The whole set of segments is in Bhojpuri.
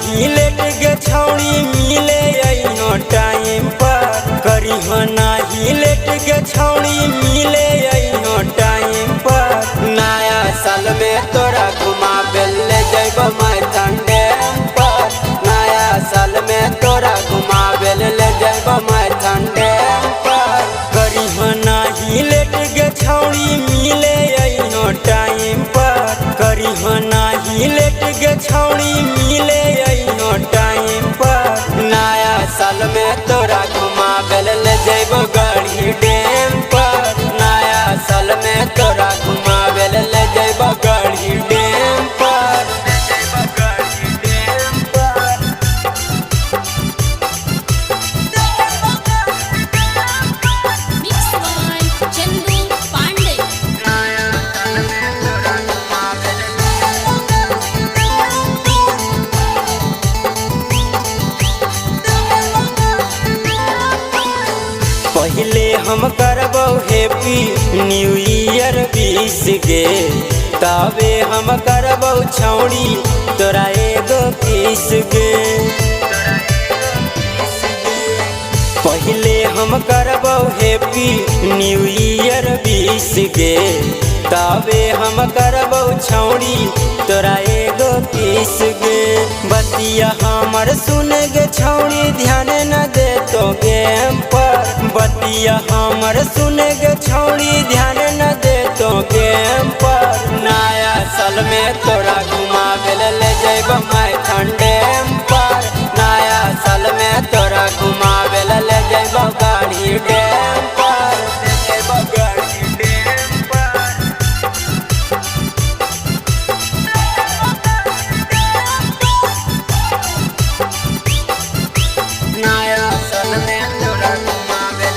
नाही लेट गे छौड़ी मिले अइहो टाइम पर। करी हो नाही लेट गे छौड़ी मिले अइहो टाइम पर। नया साल में तोरा घुमाबे ले जइबो मैथन डैम पर। नया साल में तोरा घुमाबे ले जइबो मैथन डैम पर। करी हो नाही लेट गे छौड़ी मिले अइहो टाइम पर। करी हो नाही लेट गे छौड़ी मिले अइहो टाइम पर। नया साल में तोरा घुमाबे ले जइबो गढ़ी डैम पर। नया साल में तोरा घुमाबे ले जइबो गढ़ी डैम पर। Mixed by Chandu Pandey. पहले हम करबो हैप्पी न्यू ईयर 20 गे। तबे हम करबो छौड़ी तोरा एगो किस गे। पहले हम करबो हैप्पी न्यू ईयर 20 गे। तबे हम करबो छौड़ी तोरा एगो किस गे। बतिया हमर सुन गे छौड़ी ध्यान न दे तो गेम पर। बतिया हमर सुन गे छौड़ी ध्यान न दे तो गेम पर। नया साल में तोरा घुमाबे ले जइबो मैथन डैम पर। नया साल में तोरा घुमाबे ले जइबो गढ़ी डैम पर। जइबो गढ़ी डैम पर। नया साल में तोरा घुमाबे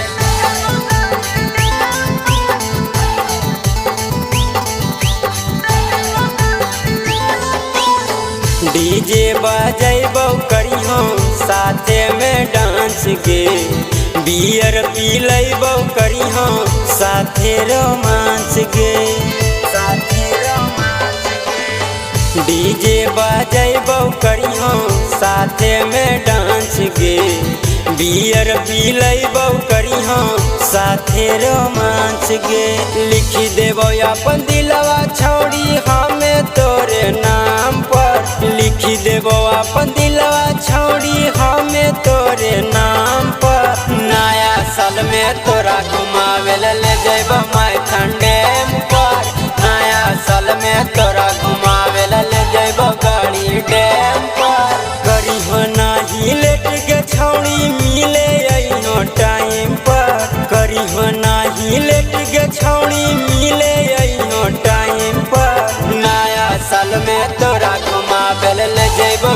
डीजे बजैबो करिहो साथे में डांस गे। बियर पी लैबो करिहो साथे रोमांस गे। साथे रोमांस गे। डीजे बजैबो करिहो साथे में डांस गे। बियर पी लैबो करिहो साथे रोमांस गे। लिख देबो अपन दिलवा छौड़ी हमें तोरे नाम पर। लिख देबो अपन दिलवा छौड़ी हमें तोरे नाम पर। नया साल में तोरा घुमाबे ले जइबो मैथन डैम पर। नया साल में तोरा घुमाबे ले जइबो गढ़ी डैम पर। करी हो नाही लेट गे छौड़ी मिले अइहो टाइम पर। करी हो नाही लेट गे छौड़ी मिले अइहो टाइम पर। नया साल में तोरा घुमाबे ले जइबो